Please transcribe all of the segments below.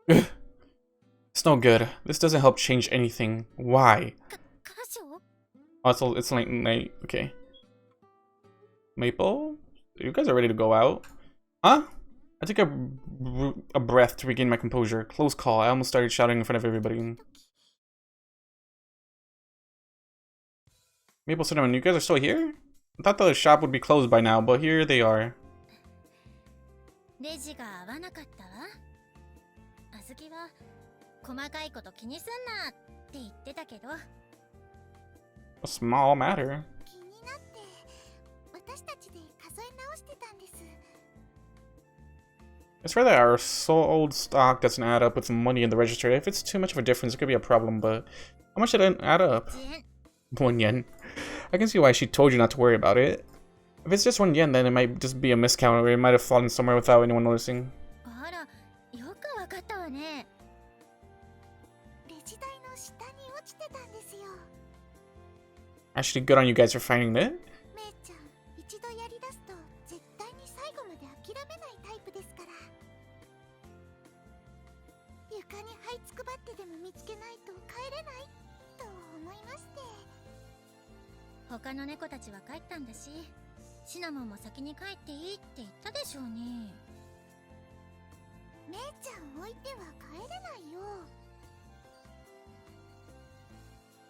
It's no good. This doesn't help change anything. Why? Oh, it's late night. Okay. Maple? You guys are ready to go out? Huh? I took a breath to regain my composure. Close call. I almost started shouting in front of everybody. Maple Cinnamon, you guys are still here? I thought the shop would be closed by now, but here they are. A small matter. It's rather our sold stock doesn't add up with the money in the register. If it's too much of a difference, it could be a problem, but how much did it add up? 1 yen. I can see why she told you not to worry about it. If it's just 1 yen, then it might just be a miscount, or it might have fallen somewhere without anyone noticing. Actually, good on you guys for finding it.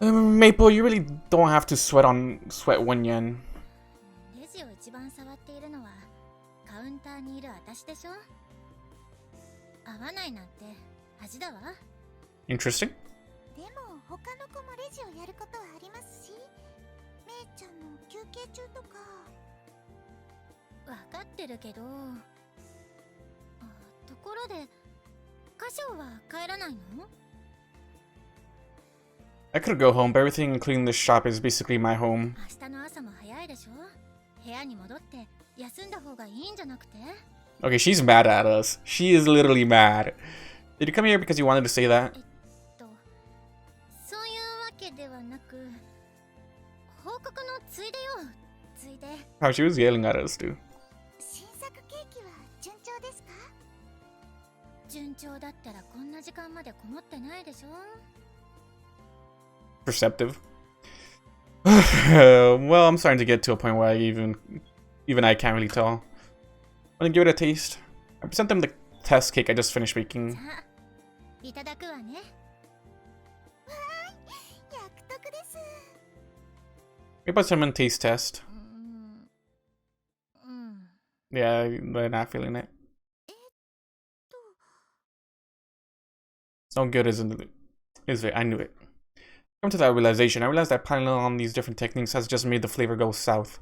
Maple, you really don't have to sweat 1 yen. Interesting. I could go home, but everything including this shop is basically my home. Okay, she's mad at us. She is literally mad. Did you come here because you wanted to say that? Oh, she was yelling at us too. Perceptive. Well, I'm starting to get to a point where even I can't really tell. Wanna give it a taste? I present them the test cake I just finished making. Maybe cinnamon taste test. Yeah, they're not feeling it. It's no good, isn't it? Is it? I knew it. Come to that realization. I realized that piling on these different techniques has just made the flavor go south.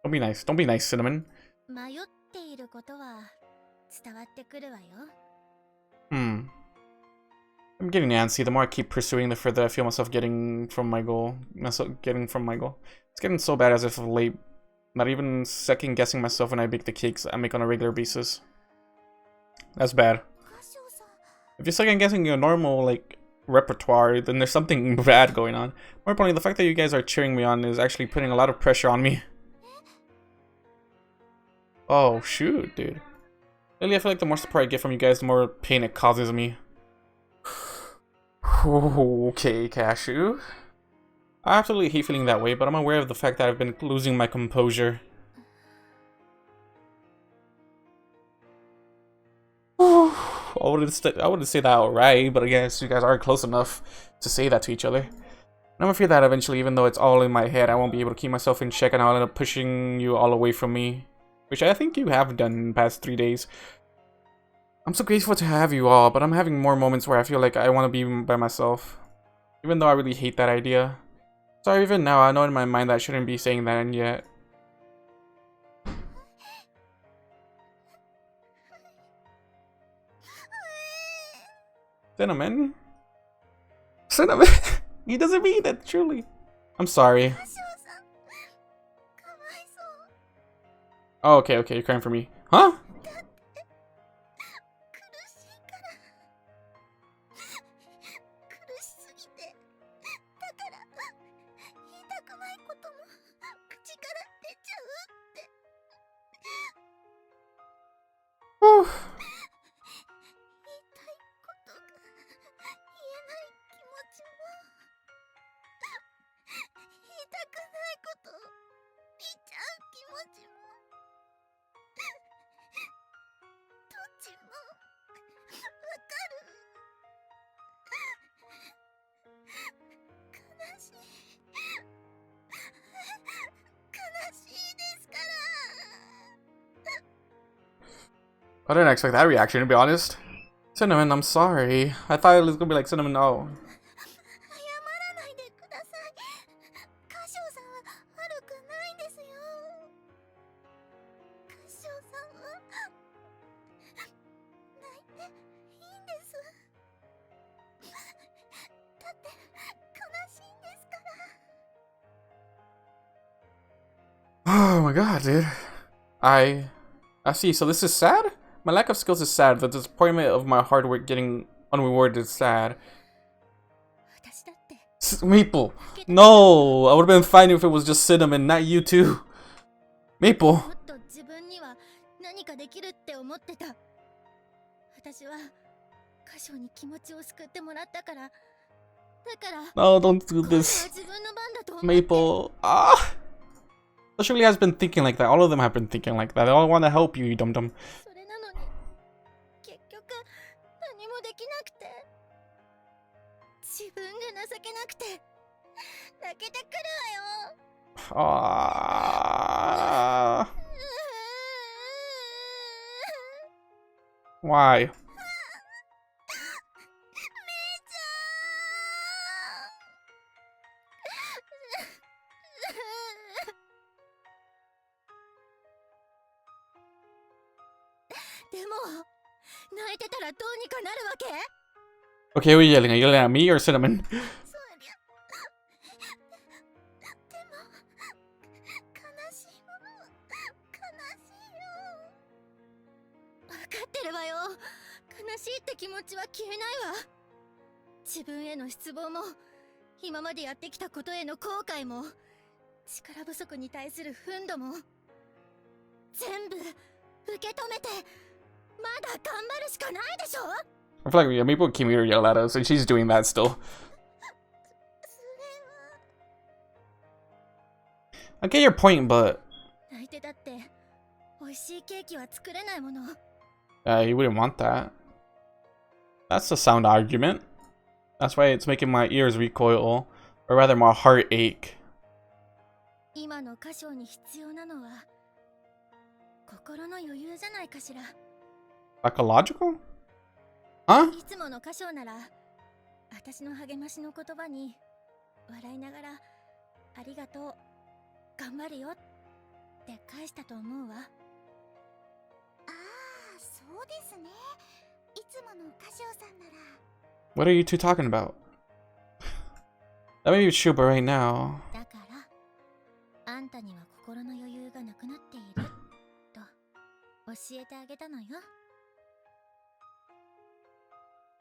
Don't be nice. Don't be nice, Cinnamon. I'm getting antsy. The more I keep pursuing, the further I feel myself getting from my goal. It's getting so bad as if of late. Not even second guessing myself when I bake the cakes I make on a regular basis. That's bad. If you're second guessing your normal, like, repertoire, then there's something bad going on. More importantly, the fact that you guys are cheering me on is actually putting a lot of pressure on me. Oh, shoot, dude. Lately, I feel like the more support I get from you guys, the more pain it causes me. Okay, Kashou. I absolutely hate feeling that way, but I'm aware of the fact that I've been losing my composure. I wouldn't say that outright, but I guess you guys are close enough to say that to each other. And I'm afraid that eventually, even though it's all in my head, I won't be able to keep myself in check and I'll end up pushing you all away from me. Which I think you have done in the past 3 days. I'm so grateful to have you all, but I'm having more moments where I feel like I want to be by myself. Even though I really hate that idea. Sorry, even now, I know in my mind that I shouldn't be saying that, and yet... Cinnamon? Cinnamon? He doesn't mean that, truly. I'm sorry. Oh, okay, you're crying for me. Huh? Whew. I didn't expect that reaction, to be honest. Cinnamon, I'm sorry. I thought it was gonna be like, Cinnamon, no. Oh my god, dude. I see. So this is sad? My lack of skills is sad. The disappointment of my hard work getting unrewarded is sad. Maple. No! I would have been fine if it was just Cinnamon, not you too. Maple. No, don't do this. Maple. Ah! Shigure has been thinking like that. All of them have been thinking like that. They all want to help you, you dum-dum. Why? Okay, who are you yelling? Are you yelling at me or Cinnamon? I feel like Maple came here to yell at us, and she's doing that still. I get your point, but you wouldn't want that. That's a sound argument. That's why it's making my ears recoil, or rather my heart ache. Psychological? Huh? What are you two talking about? That may be true, but right now.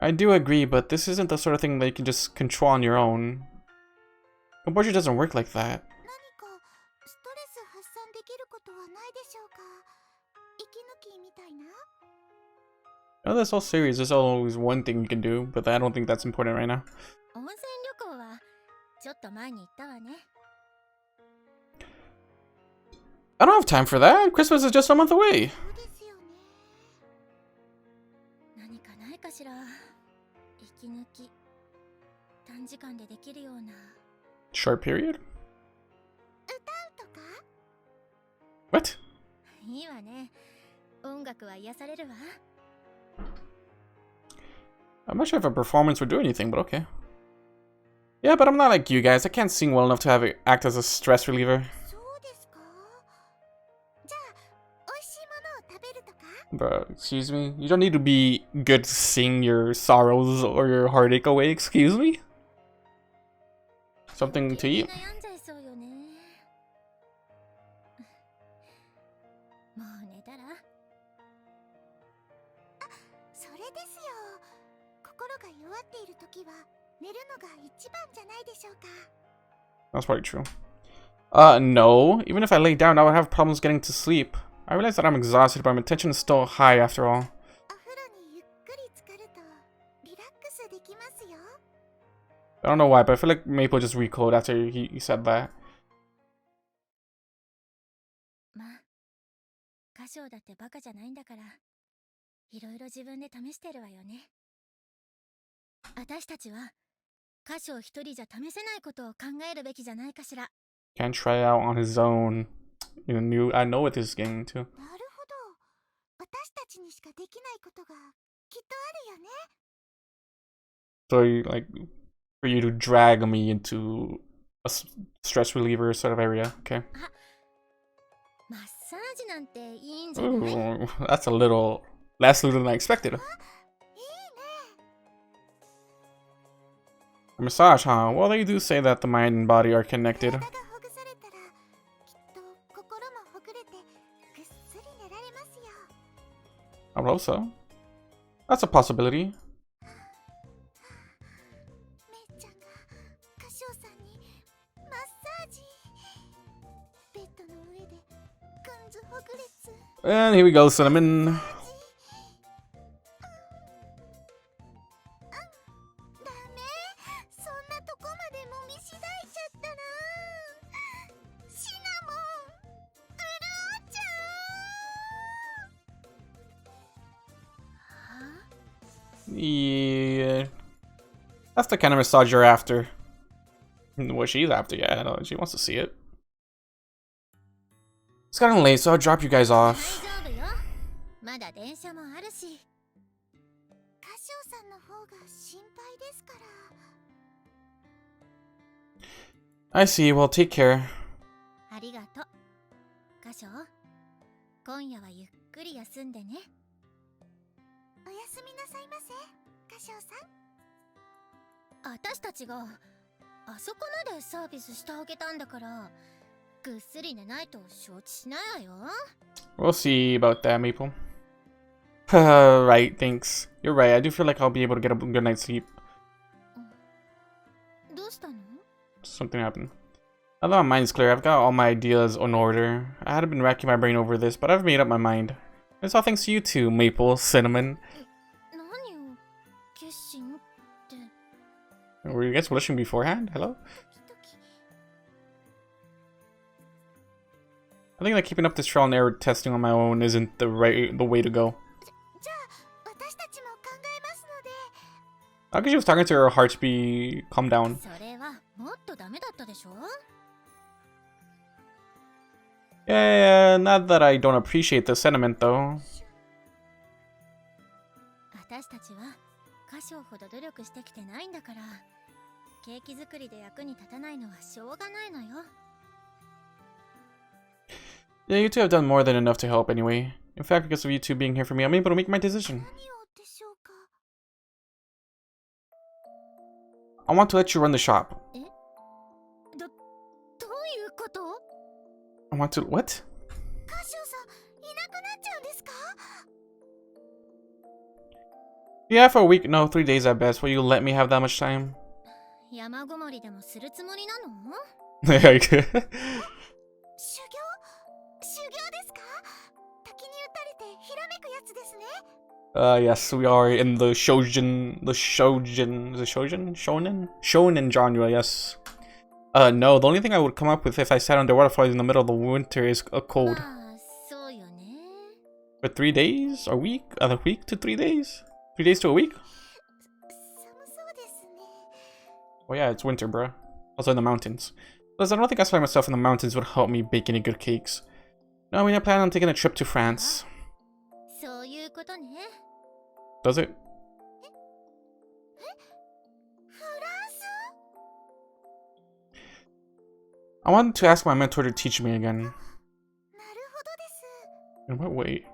I do agree, but this isn't the sort of thing that you can just control on your own. Composure doesn't work like that. No, this whole series, there's always one thing you can do, but I don't think that's important right now. I don't have time for that. Christmas is just a month away. Short period? What? I'm not sure if a performance would do anything, but okay. Yeah, but I'm not like you guys. I can't sing well enough to have it act as a stress reliever. Bro, excuse me? You don't need to be good to sing your sorrows or your heartache away, excuse me? Something to eat? That's probably true. No. Even if I lay down, I would have problems getting to sleep. I realize that I'm exhausted, but my attention is still high after all. don't know why, but I feel like Maple just recoiled after he said that. まあ、歌唱だってバカじゃないんだから、いろいろ自分で試してるわよね。私たちは歌唱一人じゃ試せないことを考えるべきじゃないかしら。Can't try it out on his own. You know, I know with this game too. なるほど。私たちにしかできないことがきっとあるよね。So, like, for you to drag me into a stress reliever sort of area, okay? マッサージなんていいんじゃない？ Ooh, that's a little less than I expected. A massage, huh? Well, they do say that the mind and body are connected. I hope so. That's a possibility. And here we go, Cinnamon. Yeah. That's the kind of massage you're after. What she's after, yeah, I know, she wants to see it. It's getting late, so I'll drop you guys off. I see, well, take care. We'll see about that, Maple. Right, thanks. You're right, I do feel like I'll be able to get a good night's sleep. Something happened. Now that my mind's clear, I've got all my ideas in order. I hadn't been racking my brain over this, but I've made up my mind. It's all thanks to you two, Maple, Cinnamon. Were you guys blushing beforehand? Hello? I think that keeping up this trial and error testing on my own isn't the way to go. How could she was talking to her heart be calm down? Yeah, not that I don't appreciate the sentiment though. Yeah, you two have done more than enough to help anyway. In fact, because of you two being here for me, I'm able to make my decision. I want to let you run the shop. I want to... what? Yeah, for a week. No, 3 days at best. Will you let me have that much time? Yes, we are in the shonen genre, yes. No, the only thing I would come up with if I sat underwater flies in the middle of the winter is a cold. For 3 days? A week? A week to 3 days? 3 days to a week? Oh yeah, it's winter, bruh. Also in the mountains. Plus, I don't think isolating myself in the mountains would help me bake any good cakes. No, I mean, I plan on taking a trip to France. Does it? I wanted to ask my mentor to teach me again. In what way?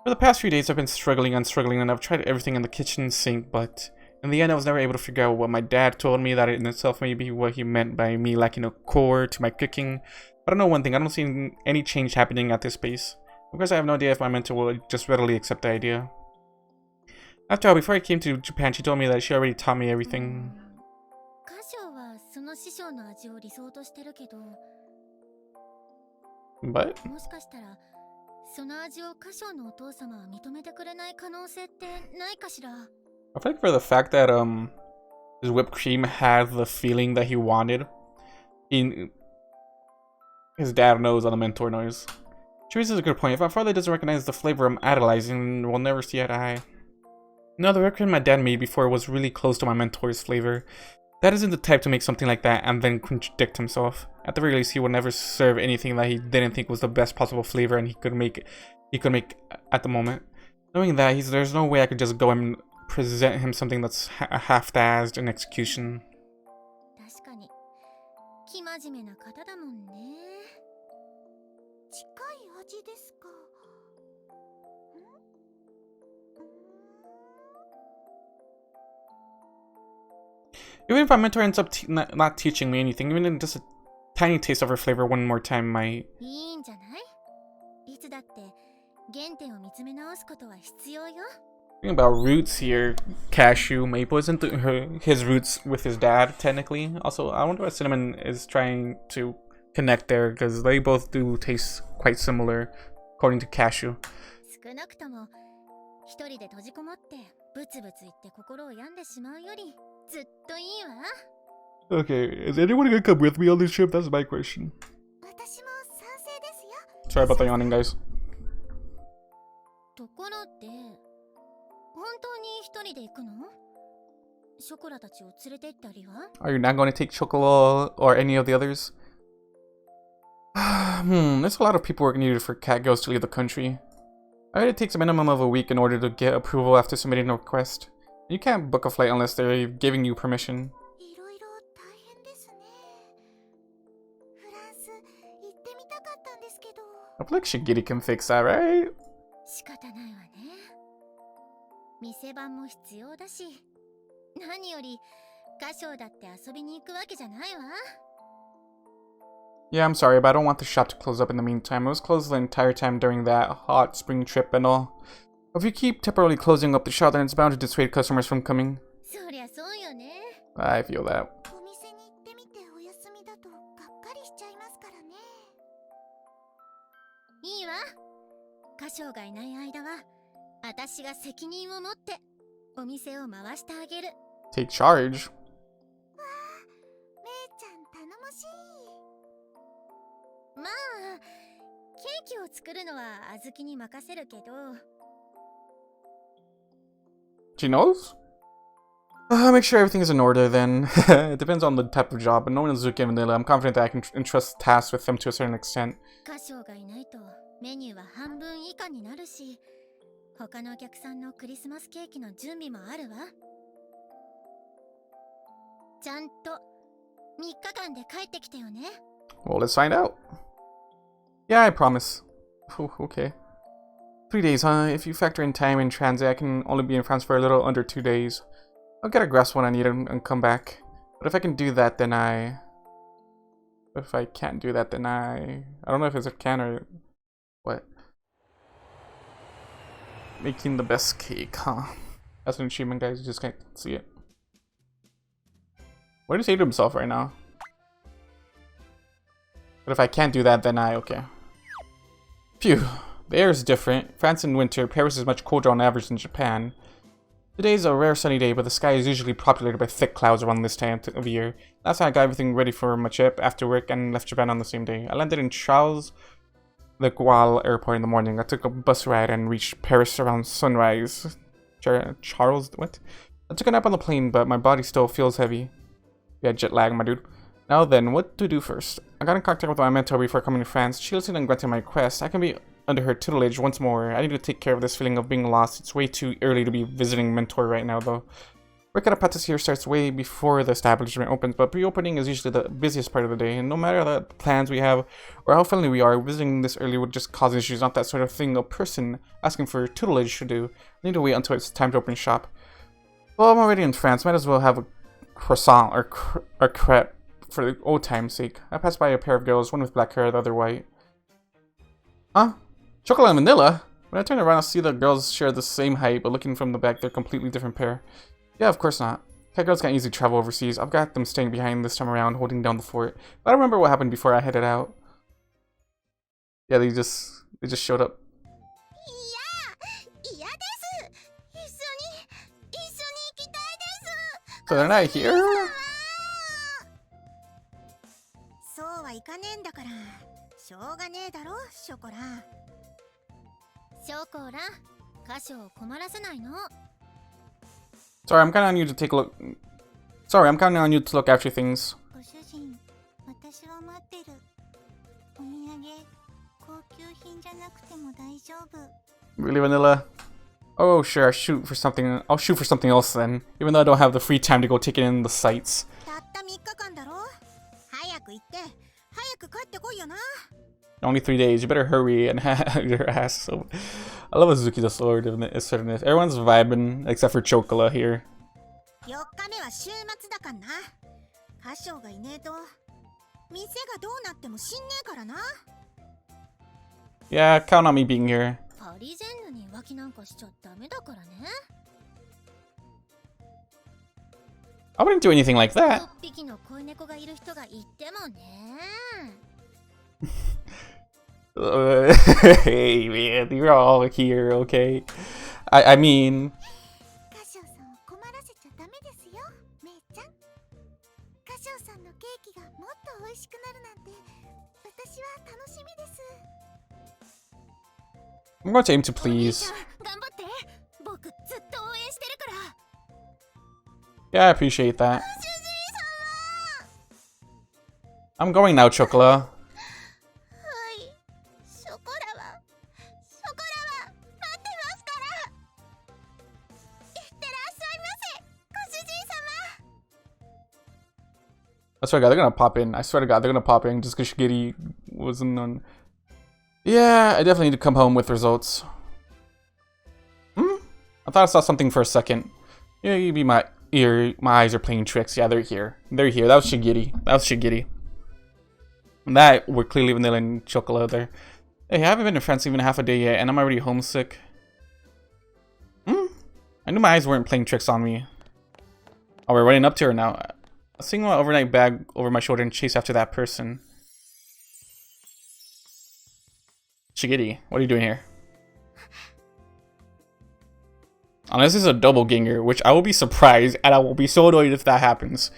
For the past few days, I've been struggling and I've tried everything in the kitchen sink, but in the end, I was never able to figure out what my dad told me, that in itself may be what he meant by me lacking a core to my cooking. But I know one thing, I don't see any change happening at this pace. Of course, I have no idea if my mentor will just readily accept the idea. After all, before I came to Japan, she told me that she already taught me everything. But? I feel like for the fact that, his whipped cream had the feeling that he wanted. His dad knows on the mentor knows. She raises a good point. If my father doesn't recognize the flavor I'm idolizing, we'll never see eye to eye. No, the whipped cream my dad made before was really close to my mentor's flavor. Dad isn't the type to make something like that and then contradict himself. At the very least, he would never serve anything that he didn't think was the best possible flavor and he could make at the moment. Knowing that, there's no way I could just go and present him something that's half-assed in execution. 確かに生真面目な方だもんね。近い味ですか。Even if my mentor ends up not teaching me anything, even just a tiny taste of her flavor one more time might. いいんじゃない？いつだって原点を見つめ直すことは必要よ。Thinking about roots here, Kashou Maple isn't his roots with his dad technically. Also, I wonder what Cinnamon is trying to connect there because they both do taste quite similar, according to Kashou. 少なくとも一人で閉じこもってブツブツ言って心を病んでしまうよりずっといいわ。 Okay, is anyone gonna come with me on this trip? That's my question. 私も賛成ですよ。 Sorry about the yawning, guys. ところで本当に一人で行くの？ショコラたちを連れて行ったりは？ Are you not going to take Chocola or any of the others? There's a lot of paperwork needed for catgirls to leave the country. I heard it takes a minimum of a week in order to get approval after submitting a request. You can't book a flight unless they're giving you permission. いろいろ大変ですね。フランス行ってみたかったんですけど。 I feel like Shigure can fix that, right? 仕方ないわね。店番も必要だし、何より歌唱だって遊びに行くわけじゃないわ。 Yeah, I'm sorry, but I don't want the shop to close up in the meantime. It was closed the entire time during that hot spring trip and all. If you keep temporarily closing up the shop, then it's bound to dissuade customers from coming. そりゃそうよね。 I feel that. お店に行ってみてお休みだとがっかりしちゃいますからね。いいわ。歌唱がいない間は、私が責任を持ってお店を回してあげる。 Take charge. わあ、めいちゃん頼もしい。まあ、ケーキを作るのはあずきに任せるけど。 She knows? Make sure everything is in order then. It depends on the type of job, but knowing Azuki and Vanilla, I'm confident that I can entrust tasks with them to a certain extent. 歌唱がいないとメニューは半分以下になるし、他のお客さんのクリスマスケーキの準備もあるわ。ちゃんと3日間で帰ってきてよね。 Well, let's find out. Yeah, I promise. Okay. 3 days, huh? If you factor in time in transit, I can only be in France for a little under 2 days. I'll get a grasp when I need and come back. But if I can do that, then I... But if I can't do that, then I don't know if it's a can or... What? Making the best cake, huh? That's an achievement, guys. You just can't see it. What did he say to himself right now? But if I can't do that, then okay. Phew. The air is different. France in winter, Paris is much colder on average than Japan. Today is a rare sunny day, but the sky is usually populated by thick clouds around this time of year. Last night I got everything ready for my trip after work and left Japan on the same day. I landed in Charles de Gaulle airport in the morning. I took a bus ride and reached Paris around sunrise. Charles, what? I took a nap on the plane, but my body still feels heavy. Yeah, jet lag, my dude. Now then, what to do first? I got in contact with my mentor before coming to France. She listened and granted my request. I can be under her tutelage once more. I need to take care of this feeling of being lost. It's way too early to be visiting mentor right now, though. Work at a patisserie starts way before the establishment opens, but pre-opening is usually the busiest part of the day, and no matter the plans we have or how friendly we are, visiting this early would just cause issues, not that sort of thing a person asking for tutelage should do. I need to wait until it's time to open shop. Well, I'm already in France, might as well have a croissant or crepe for the old time's sake. I passed by a pair of girls, one with black hair, the other white. Huh? Chocola and Vanilla? When I turn around, I see the girls share the same height, but looking from the back, they're a completely different pair. Yeah, of course not. Catgirls can't easily travel overseas. I've got them staying behind this time around, holding down the fort. But I don't remember what happened before I headed out. Yeah, they just showed up. So they're not here? そうはいかねえんだから、しょうがねえだろ、ショコラ。ショコラ、カショを困らせないの。Sorry, I'm counting on you to take a look. Sorry, I'm counting on you to look after things. ご主人、私は待ってる。お土産、高級品じゃなくても大丈夫。 Really, Vanilla? Oh, sure, I'll shoot for something else then, even though I don't have the free time to go take in the sights. たった3日間だろ。早く行って、早く帰ってこいよな。 Only 3 days, you better hurry and have your ass. So, I love Azuki the Sword in this. Everyone's vibing except for Chocola here. 4日目は週末だかんな。カショがいねえと、店がどうなっても死んねえからな。 Yeah, count on me being here. パリジェンヌに浮気なんかしちゃダメだからね。 I wouldn't do anything like that. 6匹の恋猫がいる人がいてもね。Hey man, you're all here, okay? I mean... カショさんを困らせちゃダメですよ、メイちゃん。カショさんのケーキがもっと美味しくなるなんて、私は楽しみです。 I'm going to aim to please. 頑張って。僕ずっと応援してるから。 Yeah, I appreciate that. 主人様。 I'm going now, Chocola. はい。ショコラは待ってますから。いってらっしゃいませ、ご主人様。 I swear to God, they're gonna pop in. I swear to God, they're gonna pop in just because Shigure wasn't on. Yeah, I definitely need to come home with results. I thought I saw something for a second. Yeah, maybe my eyes are playing tricks. Yeah, they're here. They're here. That was Shigure. And that we're clearly Vanilla and Chocola there. Hey, I haven't been in France even half a day yet, and I'm already homesick. I knew my eyes weren't playing tricks on me. Oh, we're running up to her now. I was seeing my overnight bag over my shoulder and chase after that person. Shigure, what are you doing here? Unless it's a double ganger, which I will be surprised, and I will be so annoyed if that happens.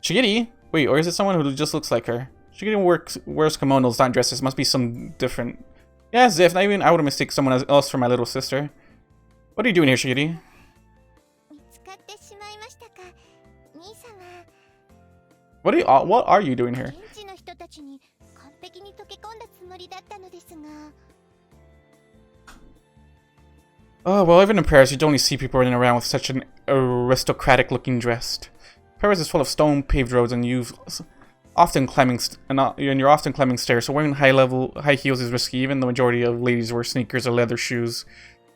Shigure? Wait, or is it someone who just looks like her? Shigure wears kimonos, not dresses. Must be some different... Yeah, as if. Not even I would have mistaken someone else for my little sister. What are you doing here, Shigure? What are you doing here? Oh, well, even in Paris, you don't only see people running around with such an aristocratic-looking dress. Paris is full of stone-paved roads, and you're often climbing stairs. So wearing high heels is risky. Even the majority of ladies wear sneakers or leather shoes.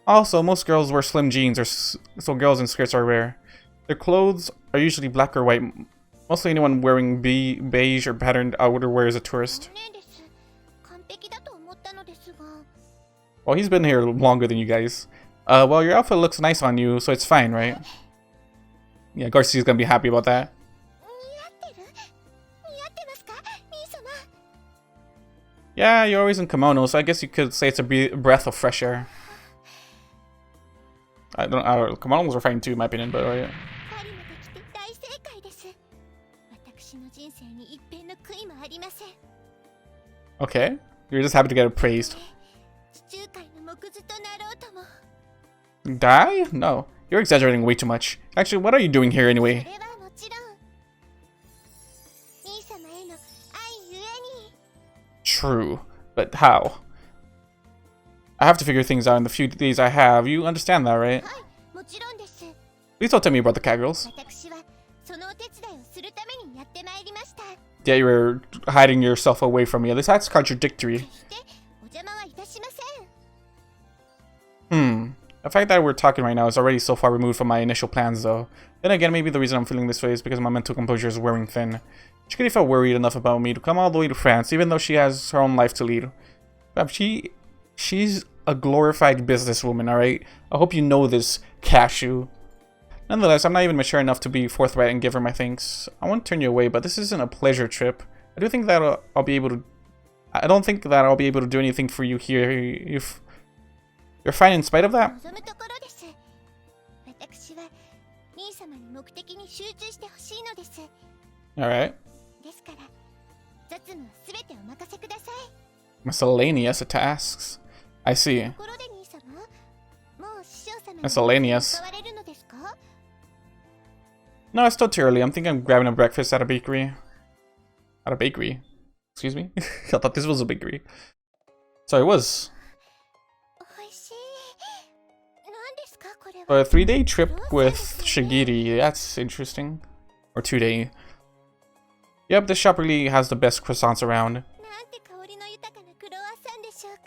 Also, most girls wear slim jeans, so girls in skirts are rare. Their clothes are usually black or white. Mostly anyone wearing beige or patterned outerwear is a tourist. Well, he's been here longer than you guys. Well, your outfit looks nice on you, so it's fine, right? Yeah, Garcia's gonna be happy about that. Yeah, you're always in kimono, so I guess you could say it's a breath of fresh air. I don't know, kimonos are fine too, in my opinion, but yeah. Okay, you're just happy to get praised. Die? No, you're exaggerating way too much. Actually, what are you doing here anyway? True, but how? I have to figure things out in the few days I have. You understand that, right? Please don't tell me about the catgirls. Yeah, you were hiding yourself away from me. That's contradictory. The fact that we're talking right now is already so far removed from my initial plans, though. Then again, maybe the reason I'm feeling this way is because my mental composure is wearing thin. Shigure felt worried enough about me to come all the way to France, even though she has her own life to lead. But she's a glorified businesswoman, alright? I hope you know this, Kashou. Nonetheless, I'm not even mature enough to be forthright and give her my thanks. I won't turn you away, but this isn't a pleasure trip. I do think that I'll be able to... I don't think that I'll be able to do anything for you here if... You're fine in spite of that? 様に目的に集中してほしいのです。 Alright. ですから雑務は全てお任せください。 Miscellaneous tasks. I see. ところで兄様、もう師匠様に Miscellaneous. 使われるのですか？ No, it's still too early. I'm thinking of grabbing a breakfast at a bakery. At a bakery? Excuse me? I thought this was a bakery. So it was. おいしい。何ですかこれは？ A 3-day trip with Shigure. That's interesting. Or 2-day. Yep, this shop really has the best croissants around. なんて香りの豊かなクロワッサンでしょうか。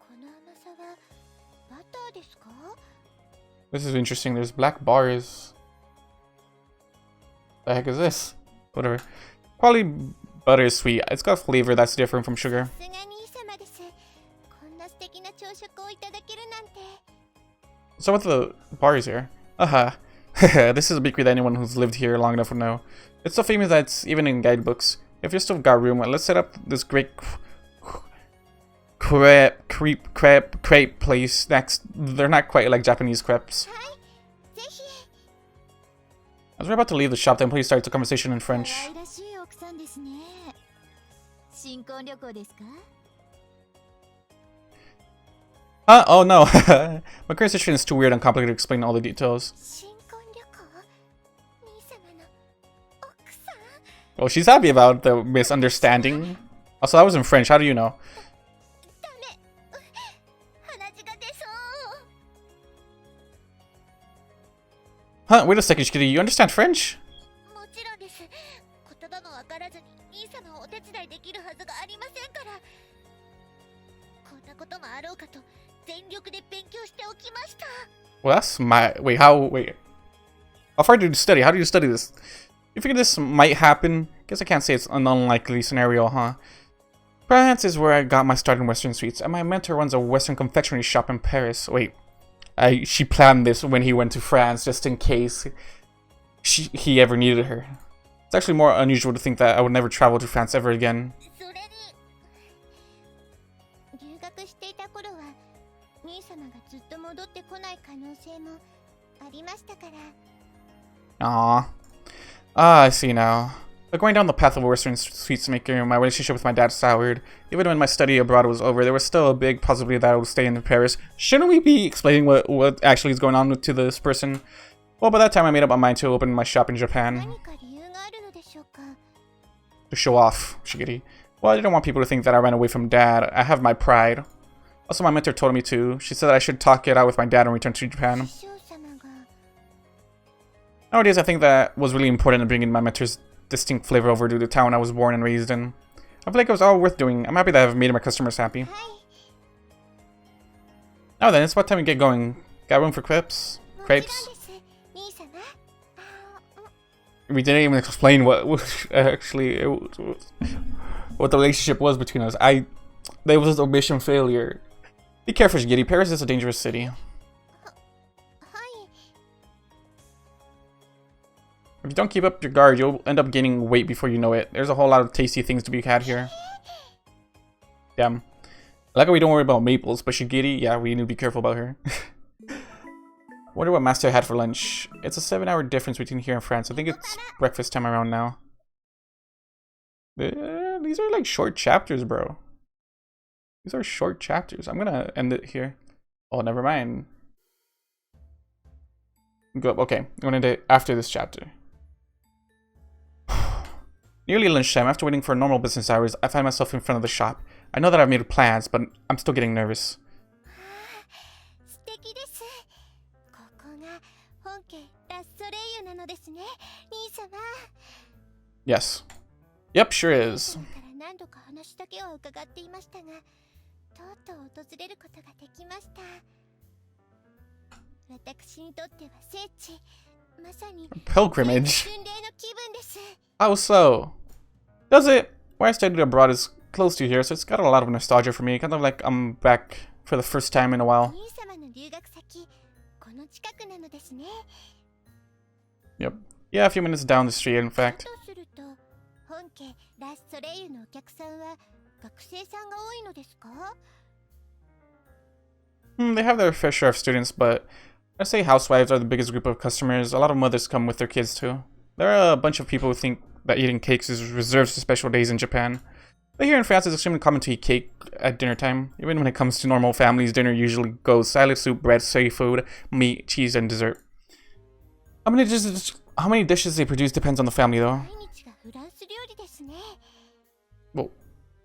この甘さはバターですか？ This is interesting. There's black bars. The heck is this? Whatever. Probably butter is sweet. It's got flavor that's different from sugar. さすが兄様です。こんな素敵な朝食をいただけるなんて。 So what's the bars here? Aha. This is a bakery that anyone who's lived here long enough would know. It's so famous that it's even in guidebooks. If you still got room, let's set up this great crepe place next. They're not quite like Japanese crepes. はい、ぜひ。 As we're about to leave the shop, the employee starts a conversation in French. 可愛らしい奥さんですね。新婚旅行ですか？ Huh? Oh no. My current situation is too weird and complicated to explain all the details. 新婚旅行？兄様の奥さん？ Well, she's happy about the misunderstanding. Also, that was in French. How do you know? ダメ。鼻血が出そう。 Huh? Wait a second, Shikiri. You understand French? もちろんです。言葉がわからずに兄様をお手伝いできるはずがありませんから。こんなこともあろうかと全力で勉強しておきました。 Well, that's my... Wait, how far did you study? How do you study this? You figure this might happen? Guess I can't say it's an unlikely scenario, huh? France is where I got my start in Western sweets, and my mentor runs a Western confectionery shop in Paris. Wait, she planned this when he went to France, just in case he ever needed her. It's actually more unusual to think that I would never travel to France ever again. それに留学していた頃は兄様がずっと戻ってこない可能性もありましたから。 Aww. Ah, I see now. But going down the path of Western sweets making, my relationship with my dad soured. Even when my study abroad was over, there was still a big possibility that I would stay in Paris. Shouldn't we be explaining what actually is going on to this person? Well, by that time I made up my mind to open my shop in Japan. 何か理由があるのでしょうか？ To show off, Shigiri. Well, I didn't want people to think that I ran away from dad. I have my pride. Also, my mentor told me to. She said that I should talk it out with my dad and return to Japan. 師匠様が。 Nowadays, I think that was really important in bringing my mentor's distinct flavor over to the town I was born and raised in. I feel like it was all worth doing. I'm happy that I've made my customers happy. はい。 Now then, it's about time we get going. Got room for crepes? もちろんで Crepes? す。兄様。We didn't even explain what actually what the relationship was between us. There was a mission failure. Be careful, Shigiri. Paris is a dangerous city. はい。 If you don't keep up your guard, you'll end up gaining weight before you know it. There's a whole lot of tasty things to be had here. Damn. I like how we don't worry about Maples, but Shigiri, yeah, we need to be careful about her. Wonder what Master had for lunch. It's a 7-hour difference between here and France. I think it's breakfast time around now. These are like short chapters, bro. These are short chapters. I'm gonna end it here. Oh, never mind. Go. Okay, I'm gonna end it after this chapter. Nearly lunchtime. After waiting for normal business hours, I find myself in front of the shop. I know that I've made plans, but I'm still getting nervous. 素敵です。ここが本家ラ・ソレイユなのですね、兄様。 Yes. Yep, sure is. から何度か話だけは伺っていましたが、とうとう訪れることができました。私にとっては聖地、まさに Pilgrimage. 巡礼の気分です。 How so? Does it? Where I studied abroad is close to here, so it's got a lot of nostalgia for me. Kind of like I'm back for the first time in a while. 兄様の留学先、この近くなのですね。 Yep. Yeah, a few minutes down the street, in fact. とすると、本家ラ・ソレイユのお客さんは学生さんが多いのですか？ They have their fair share of students, but I say housewives are the biggest group of customers. A lot of mothers come with their kids too. There are a bunch of people who think that eating cakes is reserved for special days in Japan. But here in France, it's extremely common to eat cake at dinner time. Even when it comes to normal families, dinner usually goes salad, soup, bread, seafood, meat, cheese, and dessert. How many dishes they produce depends on the family, though. Well,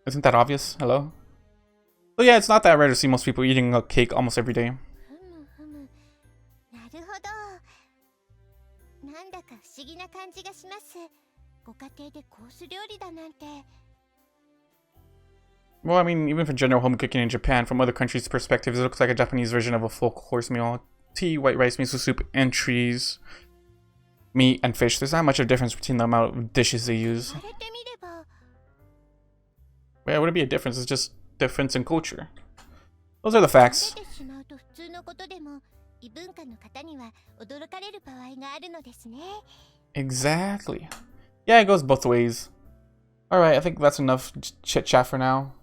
isn't that obvious? Hello? So yeah, it's not that rare to see most people eating a cake almost every day. Well, I mean, even for general home cooking in Japan, from other countries' perspectives, it looks like a Japanese version of a full course meal. Tea, white rice, miso soup, and trees, meat, and fish. There's not much of a difference between the amount of dishes they use. Yeah, would it be a difference? It's just difference in culture. Those are the facts. Exactly. Yeah, it goes both ways. Alright, I think that's enough chit-chat for now.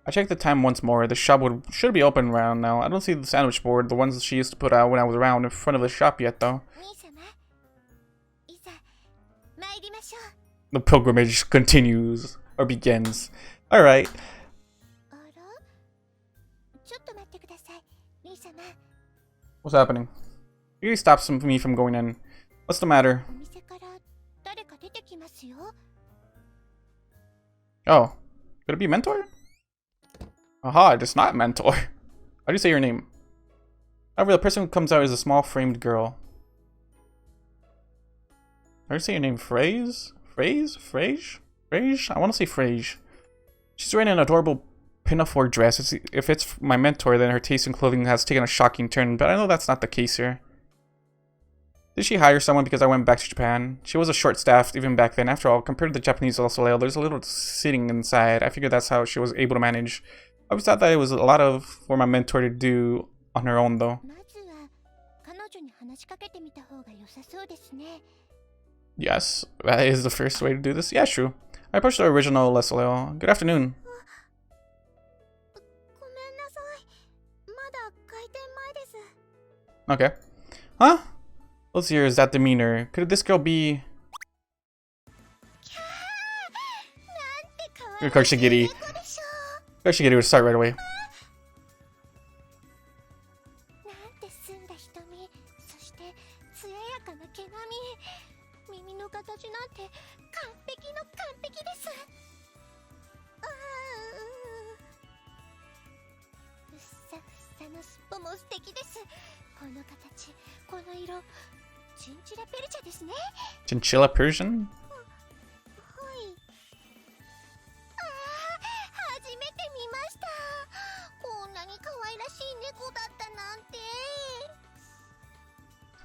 I checked the time once more. The shop should be open around now. I don't see the sandwich board, the ones she used to put out when I was around, in front of the shop yet, though. The pilgrimage continues, or begins. Alright. What's happening? He really stops me from going in. What's the matter? Oh. Could it be Mentor? Aha, it's not Mentor. How do you say your name? However, the person who comes out is a small framed girl. How do you say your name? Phrase? Phrase? Phrase? Phrase? I want to say Phrase. She's wearing an adorable pinafore dress. If it's my mentor, then her taste in clothing has taken a shocking turn, but I know that's not the case here. Did she hire someone because I went back to Japan? She was a short-staffed even back then. After all, compared to the Japanese Soleil, there's a little sitting inside. I figured that's how she was able to manage. I always thought that it was a lot for my mentor to do on her own, though. Yes, that is the first way to do this. Yeah, true. I approached the original Soleil. Good afternoon. Okay. Huh? Let's hear is that demeanor. Could this girl be... Shigure. Shigure would start right away. Chinchilla Persian?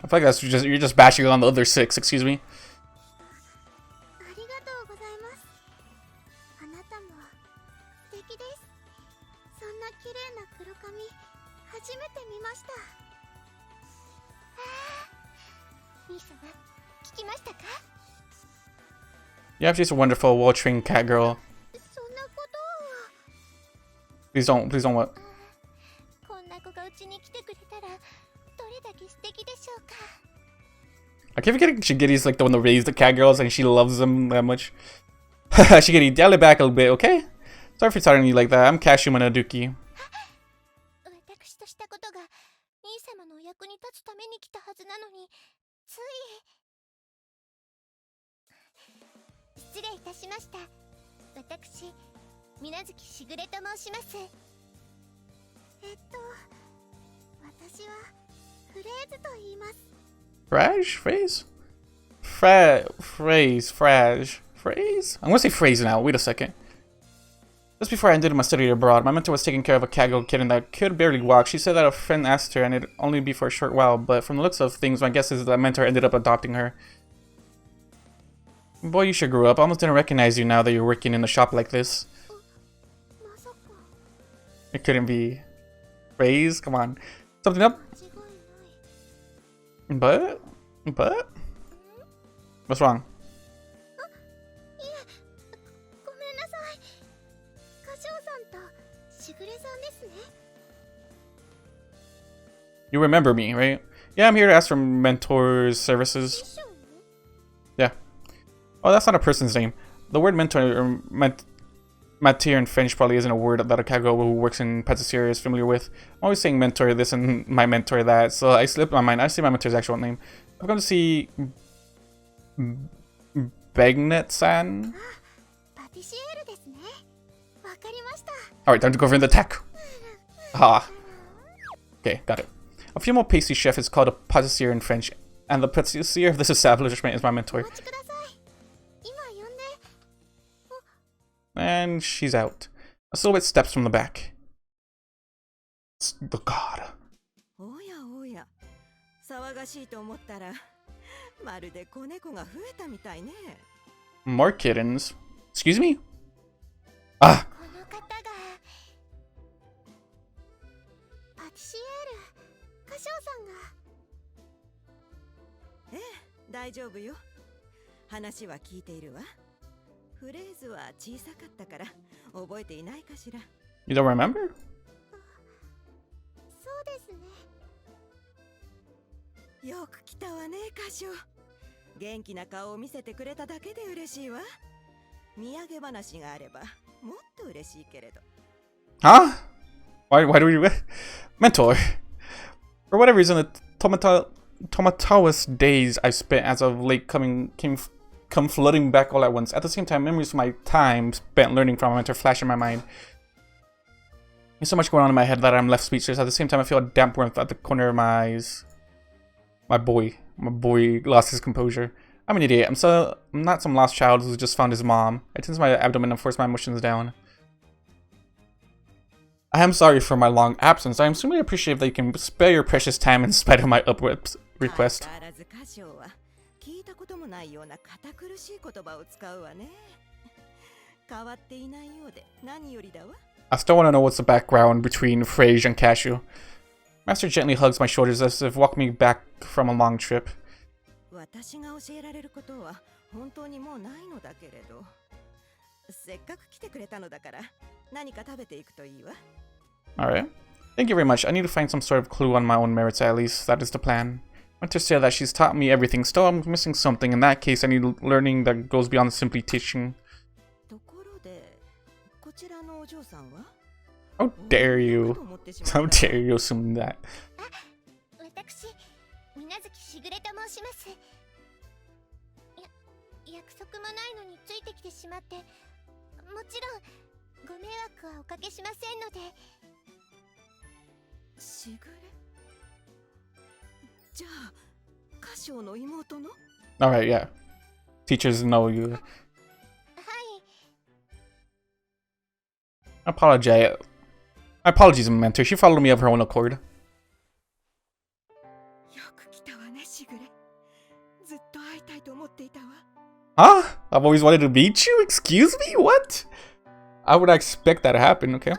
I feel like that's you're just bashing on the other 6, excuse me. Yeah, she's a wonderful, well-trained cat girl. Please don't what? I keep forgetting Shigeru's like the one that raised the cat girls and she loves them that much. Shigure, dial it back a little bit, okay? Sorry for starting you like that. I'm Kashou Japan. Frage? Phrase? Phrase? I'm gonna say phrase now. Wait a second. Just before I ended my study abroad, my mentor was taking care of a cat girl kitten that could barely walk. She said that a friend asked her and it'd only be for a short while, but from the looks of things, my guess is that mentor ended up adopting her. Boy, you should grow up. I almost didn't recognize you now that you're working in a shop like this. It couldn't be. Phrase? Come on. Something up? But? What's wrong? You remember me, right? Yeah, I'm here to ask for mentor's services. Yeah. Oh, that's not a person's name. The word mentor, or matière in French, probably isn't a word that a kago who works in patisserie is familiar with. I'm always saying mentor this and my mentor that, so I slipped my mind. I see my mentor's actual name. I'm going to see Begnet-san. Alright, time to go for the attack. Ah. Okay, got it. A female pastry chef is called a patisserie in French, and the patisserie of this establishment is my mentor. And she's out. A silhouette steps from the back. It's the god. More kittens. Excuse me? Ah! You don't remember? Huh? Why do we... Mentor. For whatever reason, the tumultuous days I spent as of late come flooding back all at once. At the same time, memories of my time spent learning from my mentor flash in my mind. There's so much going on in my head that I'm left speechless. At the same time, I feel a damp warmth at the corner of my eyes. My boy lost his composure. I'm an idiot. I'm not some lost child who just found his mom. I tense my abdomen and force my emotions down. I am sorry for my long absence. I am extremely appreciative that you can spare your precious time in spite of my upward request. I still want to know what's the background between Frage and Kashou. Master gently hugs my shoulders as if welcoming me back from a long trip. Alright. Thank you very much. I need to find some sort of clue on my own merits at least. That is the plan. Mentor said that she's taught me everything. Still, I'm missing something. In that case, I need learning that goes beyond simply teaching. How dare you? How dare you assume that? Alright, yeah. Teachers know you. My apologies, mentor. She followed me of her own accord. Huh? I've always wanted to meet you? Excuse me? What? I would expect that to happen, okay?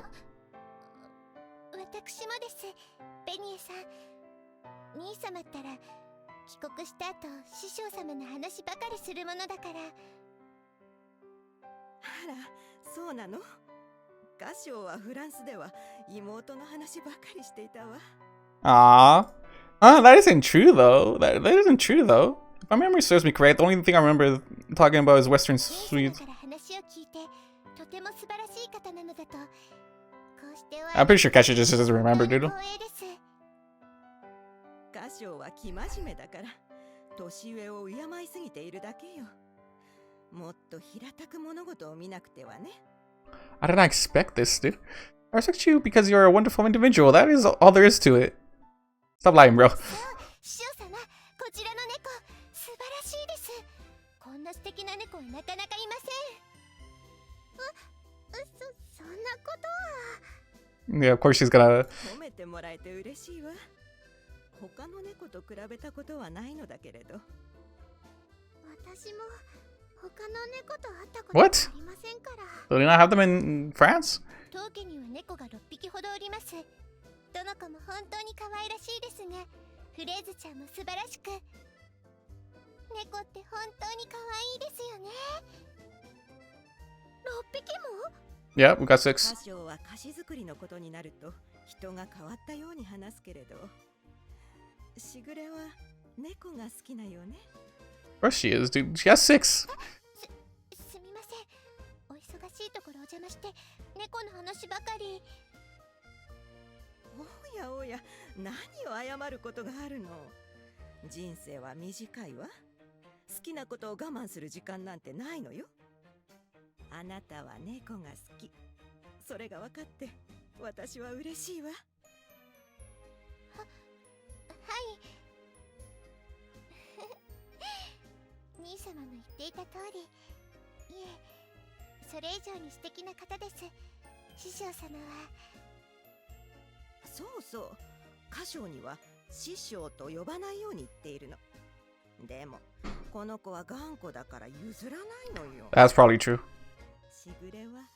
Aww. That isn't true though. That isn't true though. If my memory serves me correct, the only thing I remember talking about is Western sweets. I'm pretty sure Kashou just doesn't remember, dude. I did not expect this, dude. I respect you because you're a wonderful individual. That is all there is to it. Stop lying, bro. Yeah, of course she's gonna... What? Do they not have them in France? Yeah, we got 6. しぐれは猫が好きなよね。 Of course she is, dude. She has 6. すみません。お忙しいところお邪魔して猫の話ばかり。おやおや、何を謝ることがあるの。人生は短いわ。好きなことを我慢する時間なんてないのよ。あなたは猫が好き。それが分かって私は嬉しいわ。はい。兄様の言っていた通り、いえ、それ以上に素敵な方です。師匠様は。そうそう、歌唱には師匠と呼ばないように言っているの。でもこの子は頑固だから譲らないのよ。 That's probably true. しぐれは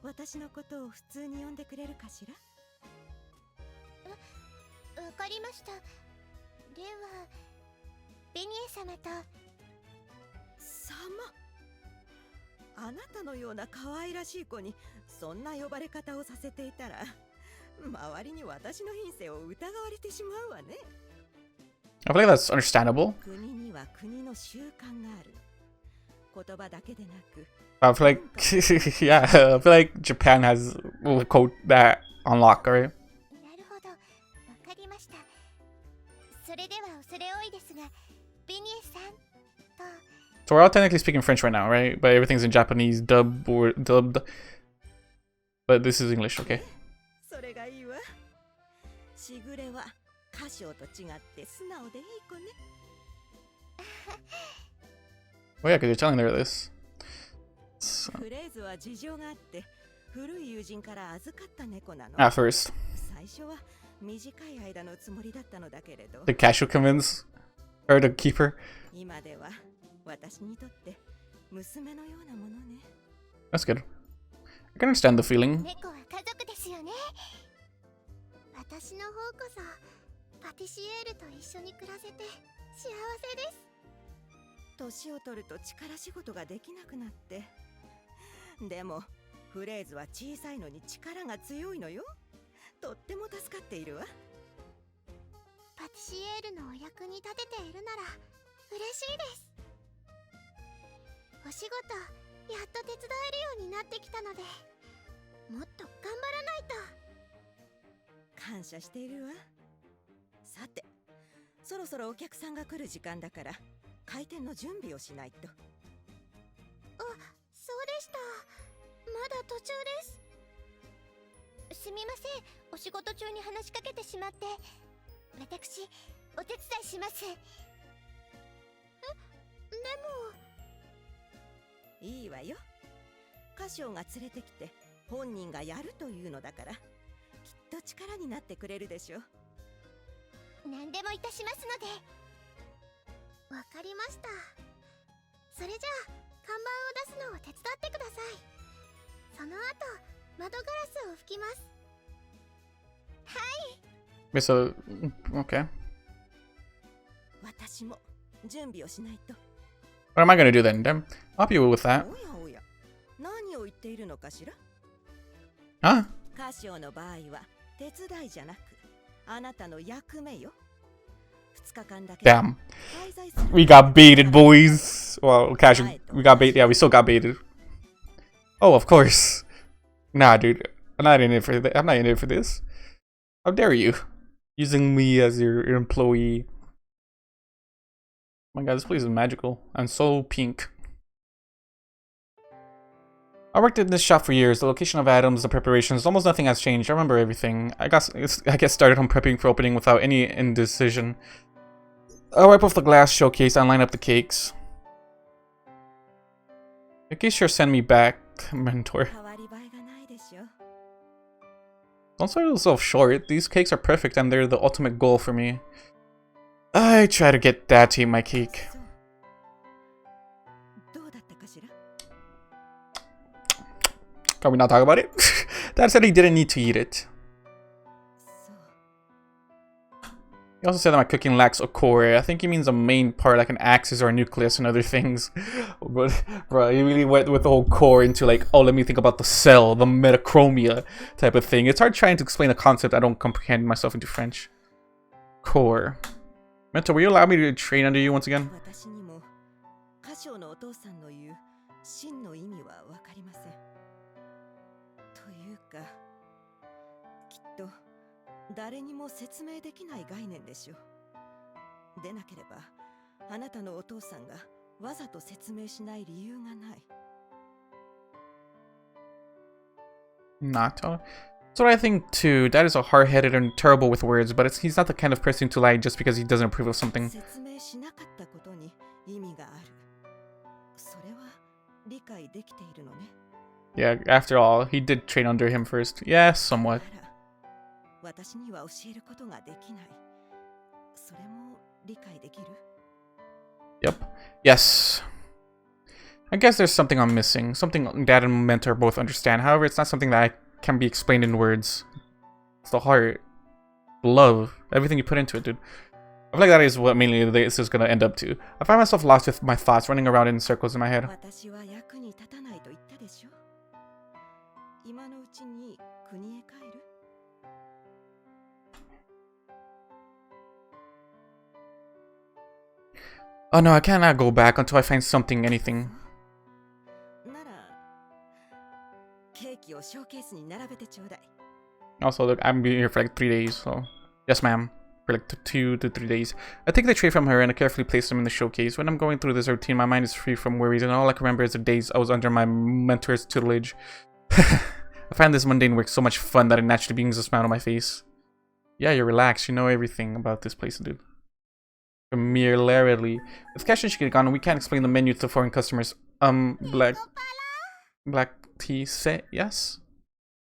私のことを普通に呼んでくれるかしら。わかりました。では、ベニエ様と。様、あなたのような可愛らしい子にそんな呼ばれ方をさせていたら、周りに私の品性を疑われてしまうわね。I feel like that's understandable. 国には国の習慣がある。言葉だけでなく、 I feel like, yeah, I feel like Japan has a code that on lock, right? なるほど、わかりました。それでは恐れ多いですが、ベニエさんと。 So we're all technically speaking French right now, right? But everything's in Japanese, dubbed or dubbed. But this is English, okay? それがいいわ。しぐれは歌唱と違って素直でいい子ね。Oh yeah, because you're telling her this. So, フレーズは事情があって古い友人から預かった猫なの。 at first, 最初は短い間のつもりだったのだけれど、 did Kashou convince her to keep her? 今では私にとって娘のようなものね。 That's good. I can understand the feeling. 猫は家族ですよね。私の方こそパティシエールと一緒に暮らせて幸せです。年を取ると力仕事ができなくなって。でもフレーズは小さいのに力が強いのよ。とっても助かっているわ。パティシエールのお役に立てているなら嬉しいです。お仕事やっと手伝えるようになってきたので、もっと頑張らないと。感謝しているわ。さて、そろそろお客さんが来る時間だから開店の準備をしないと。あ、そうでした。まだ途中です。すみません、お仕事中に話しかけてしまって。私、お手伝いします。でも。いいわよ。歌唱が連れてきて本人がやるというのだから、きっと力になってくれるでしょう。何でもいたしますので。わかりました。それじゃあ看板を出すのを手伝ってください。その後窓ガラスを拭きます。はい。 Okay, so, okay. 私も準備をしないと。What am I gonna do then? I'll be with that. おやおや、何を言っているのかしら。 Huh? 歌唱の場合は手伝いじゃなく、あなたの役目よ。2日間だけ Damn. 滞在する。 We got baited, boys. Well, Kashou, we got baited. Yeah, we still got baited. Oh, of course. Nah, dude. I'm not in it for I'm not in it for this. How dare you? Using me as your employee. Oh my god, this place is magical and so pink. I worked in this shop for years. The location of items, the preparations, almost nothing has changed. I remember everything. I get started on prepping for opening without any indecision. I wipe off the glass showcase and line up the cakes. In case sure send me back, mentor. 変わり映えがないでしょ。 Don't sell yourself short. These cakes are perfect and they're the ultimate goal for me. I try to get Dad to eat my cake. そう。どうだったかしら。 Can we not talk about it? Dad said he didn't need to eat it. そう。 He also said that my cooking lacks a core. I think he means a main part like an axis or a nucleus and other things. But, bro, he really went with the whole core into like, oh, let me think about the cell, the metachromia type of thing. It's hard trying to explain a concept I don't comprehend myself into French. Core. Mentor, will you allow me to train under you once again? 私にも歌唱のお父さんの言う真の意味はわかりません。というか、きっと誰にも説明できない概念でしょう。でなければ、あなたのお父さんがわざと説明しない理由がない。Not. That's what I think too. Dad is a hard-headed and terrible with words, but he's not the kind of person to lie just because he doesn't approve of something. 説明しなかったことに意味がある。それは理解できているのね。Yeah, after all, he did train under him first. Yeah, somewhat. 私には教えることができない。それも理解できる? Yep. Yes. I guess there's something I'm missing. Something Dad and Mentor both understand. However, it's not something that can be explained in words. It's the heart. Love. Everything you put into it, dude. I feel like that is what mainly this is gonna end up to. I find myself lost with my thoughts running around in circles in my head. 私は役に立たないと言ったでしょ。今のうちに国へ帰る? Oh no, I cannot go back until I find something, anything. ならケーキをショーケースに並べてちょうだい。 Also, look, I'm being here for like 3 days, so yes, ma'am. For like 2 to 3 days. I take the tray from her and I carefully place them in the showcase. When I'm going through this routine, my mind is free from worries, and all I can remember is the days I was under my mentor's tutelage. I find this mundane work so much fun that it naturally brings a smile on my face. Yeah, you're relaxed. You know everything about this place, dude. Familiarity. With Kashou and Shigure gone, we can't explain the menu to foreign customers. Black tea, say yes?